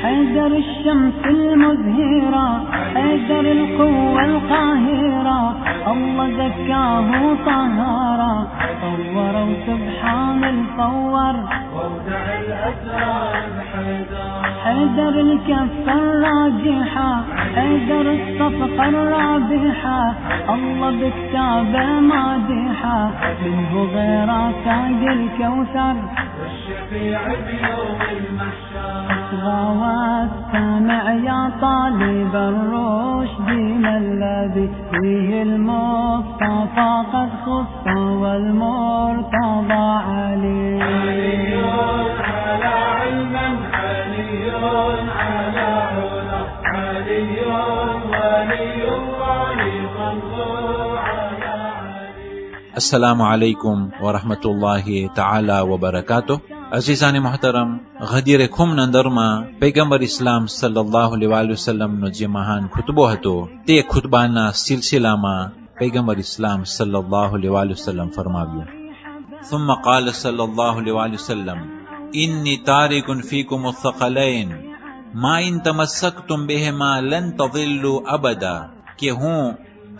حيدر الشمس المزهرة، حيدر القوة القاهرة، الله زكاه طهارة، صور وسبحان الصور وودع الأسرار حيدر الكفة الراجحة، حيدر الصفقة الرابحة، الله بكتابه مادحة، منه غيره ساق الكوثر والشفيع بيوم المحشر. اصغى واستمع يا طالب الرشد ما الذي فيه المصطفى قد خص والمرتضى علي. علي على علم، علي على علا، علي ولي الله صلوا على علي. السلام علیکم ورحمت الله تعالی وبرکاته. عزیزان محترم، غدیر خم નંદરમાં પૈગંબર ઇસ્લામ સલ્લલ્લાહુ અલૈહિ વસલ્લમનો જે મહાન ખુતબો હતો તે ખુતબાના સિલસિલામાં પૈગંબર ઇસ્લામ સલ્લલ્લાહુ અલૈહિ વસલ્લમ ફરમાવ્યું: ثم قال صلى الله عليه وسلم إني تارك فيكم الثقلين ما إن تمسكتم بهما لن تضلوا أبدا કે હું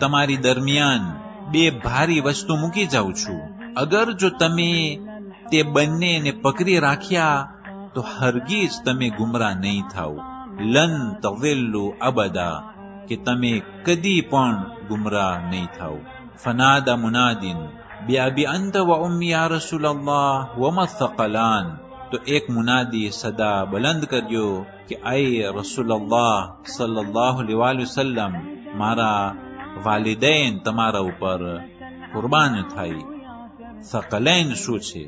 તમારી દરમિયાન બે ભારી વસ્તુ મૂકી જાઉં છું, અગર જો તમે તે બંનેને પકડી રાખ્યા તો હરગીજ તમે ગુમરાહ નહીં થાવ. લન તઝિલ્લુ અબદા કે તમે કદી પણ ગુમરાહ નહીં થાવ. ફનાદા મુનાદિન બિઅબી અંત વ ઉમ્મી યા રસૂલલ્લાહ વમા થકલાન, તો એક મુનાદી સદા બલંદ કર્યો કે આય રસૂલલ્લાહ સલ્લલ્લાહુ અલૈહિ વસલ્લમ, મારા વાલિદૈન તમારા ઉપર કુરબાન થાય. થકલૈન શું છે?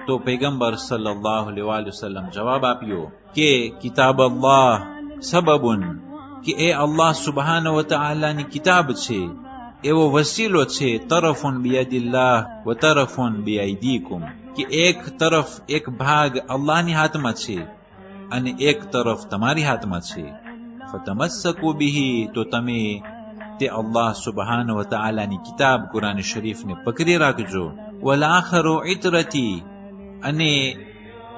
તો પૈગંબર સલ્લલ્લાહુ અલૈહિ વસલ્લમ જવાબ આપ્યો કે કિતાબ અલ્લાહ સબબુન, કે એ અલ્લાહ સુબહાનહુ વ તઆલાની કિતાબ છે, એવો વસીલો છે. તરફુન બિયદિલ્લાહ વ તરફુન બિઅયદીકુમ, કે એક તરફ એક ભાગ અલ્લાહની હાથમાં છે અને એક તરફ તમારી હાથમાં છે. ફતમસ્સકુ બિહી, તો તમે તે અલ્લાહ સુબહાનહુ વ તઆલાની કિતાબ કુરાન શરીફને પકડી રાખજો. વલ આખરુ ઇતરતી, અને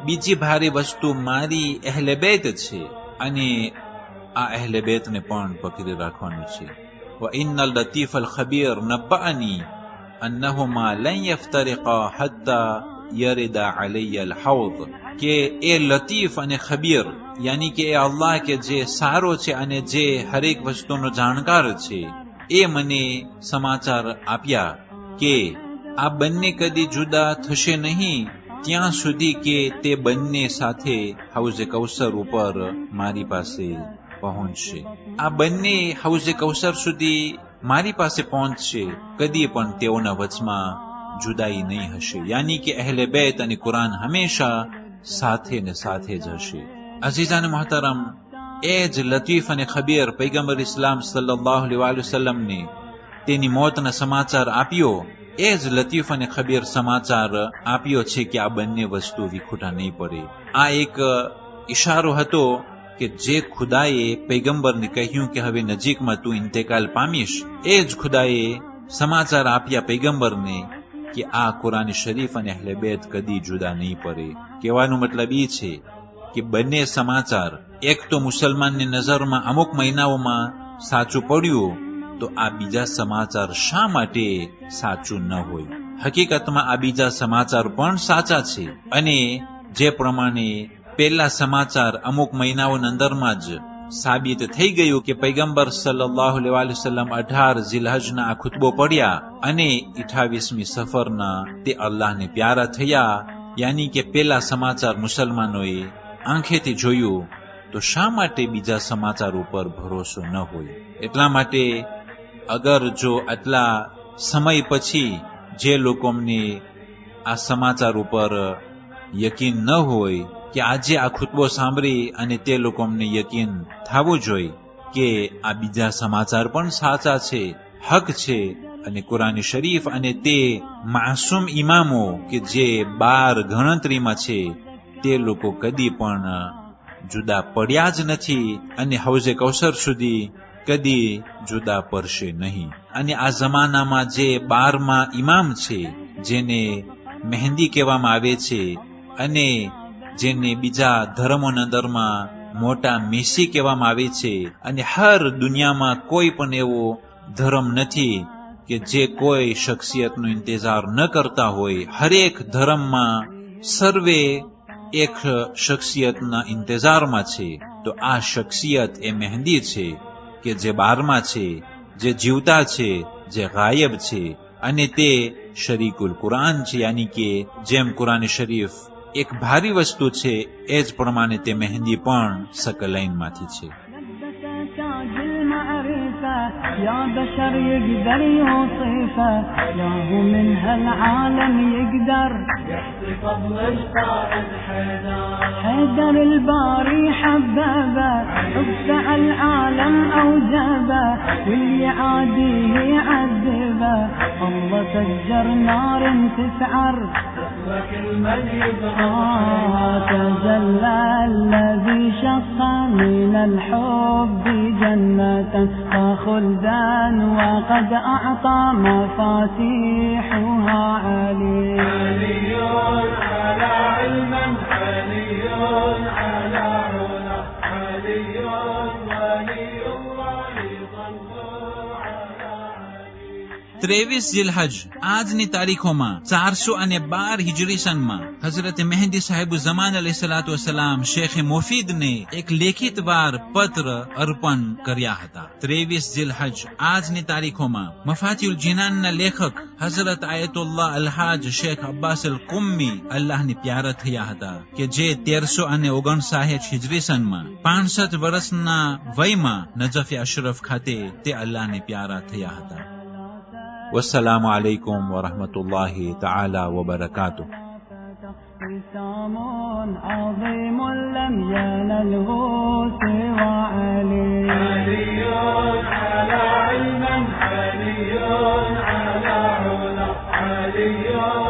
બીજી ભારે વસ્તુ મારી અહેલે બેત છે અને આ અહેલે બેતને પણ પકડી રાખવાનું છે. વ ઇન્નલ લતીફ અલ ખબીર નબ્બઅની અન્નહુમા લન યફતરિકા હત્તા યરિદા અલૈય અલ હૌદ, કે એ લતીફ અને ખબીર યાની કે એ અલ્લાહ કે જે સારો છે અને જે હરેક વસ્તુનો જાણકાર છે, એ મને સમાચાર આપ્યા કે આ બંને કદી જુદા થશે નહીં ત્યાં સુધી કે તે બંને સાથે હૌઝે કૌસર ઉપર મારી પાસે પહોંચશે. આ બંને હૌઝે કૌસર સુધી મારી પાસે પહોંચશે, કદી પણ તેઓના વચમાં જુદાઈ નહીં હશે. યાની કે અહેલે બેત અને કુરાન હંમેશા સાથે ને સાથે જ હશે. અઝીઝાન મોહતરમ, એ જ લતીફ અને ખબીર પૈગંબર ઇસ્લામ સલ્લલ્લાહુ અલૈહિ વસલ્લમને તેની મોતના સમાચાર આપ્યો, એ જ લતીફ અને ખબીર સમાચાર આપ્યો છે કે આ બંને વસ્તુ વિખૂટા નહીં પડે. આ એક ઈશારો હતો કે જે ખુદાએ પૈગંબરને કહ્યું કે હવે નજીકમાં તું ઇન્તેકાલ પામીશ, એ જ ખુદાએ સમાચાર આપ્યા પૈગંબરને કે આ કુરાન શરીફ અને અહલે બેત કદી જુદા નહીં પડે. કહેવાનો મતલબ એ છે કે બંને સમાચાર, એક તો મુસલમાનની નજરમાં અમુક મહિનાઓમાં સાચું પડ્યું, તો આ બીજા સમાચાર શા માટે સાચું ન હોય? હકીકતમાં આ બીજા સમાચાર પણ સાચા છે અને જે પ્રમાણે પહેલા સમાચાર અમુક મહિનાઓના અંદરમાં જ સાબિત થઈ ગયું કે પૈગંબર સલ્લલ્લાહુ અલૈહિ વસલ્લમ 18 ઝિલહજના આ ખુતબો પડ્યા અને 28મી સફરના તે અલ્લાહને પ્યારા થયા. યાની કે પહેલા સમાચાર મુસલમાનોએ આંખેથી જોયું, તો શા માટે બીજા સમાચાર ઉપર ભરોસો ન હોય? એટલા માટે અગર જો આટલા સમય પછી જે લોકોને આ સમાચાર ઉપર યકીન ન હોય કે આજે આ ખુતબો સાંભળી અને તે લોકોને યકીન થવું જોઈએ કે આ બીજા સમાચાર પણ સાચા છે, હક છે, અને કુરાન શરીફ અને તે માસૂમ ઇમામો કે જે 12 ગણતરીમાં છે તે લોકો કદી પણ જુદા પડ્યા જ નથી અને હૌઝે કૌસર સુધી કદી જુદા પડશે નહીં. અને આ જમાનામાં જે 12મા ઇમામ છે, જેને મહેંદી કહેવામાં આવે છે, અને જેને બીજા ધર્મોના અંદરમાં મોટા મેસી કહેવામાં આવે છે, અને હર દુનિયામાં કોઈ પણ એવો ધર્મ નથી કે જે કોઈ શખ્સિયતનો ઇંતજાર ન કરતા હોય. હરેક ધર્મમાં સર્વે એક શખ્સિયતના ઇંતજારમાં છે. તો આ શખ્સિયત એ મહેંદી છે કે જે 12મા છે, જે જીવતા છે, જે ગાયબ છે, અને તે શરીકુલ કુરાન છે. યાની કે જેમ કુરાન શરીફ એક ભારી વસ્તુ છે, એ જ પ્રમાણે તે મહેંદી પણ સકલાઈનમાંથી છે. يا بشر يقدر يوصفه يا هو من هالعالم يقدر يحصي فضل القائد حيدر الباري حببه ابدع العالم اوجبه واللي عاديه يعذبه الله سجر نار تسعر كل من تجلى الذي شق من الحب جنة خلدا وقد أعطى مفاتيحها علي على علما علي على علا علي ولي الله صلوا على 23 ઝિલહજ આજની તારીખોમાં 412 હિજરી સનમાં હઝરત મહેંદી સાહેબ ઝમાન અલૈહિસ્સલાતુ વસ્સલામ શેખ મુફીદને એક લેખિત વાર પત્ર અર્પણ કર્યા હતા. 23 ઝિલહજ આજની તારીખોમાં મફાતિઉલ જીનાનના લેખક હઝરત આયતુલ્લાહ અલહાજ શેખ અબ્બાસ અલ કુમ્મી અલ્લાહની પ્યારા થયા હતા કે જે 1359 હિજરી સનમાં 65 વર્ષના વયમાં નજફ અશરફ ખાતે તે અલ્લાહને પ્યારા થયા હતા. والسلام عليكم ورحمة الله تعالى وبركاته. وسام عظيم لم ينله سوى علي على علم علي على علا علي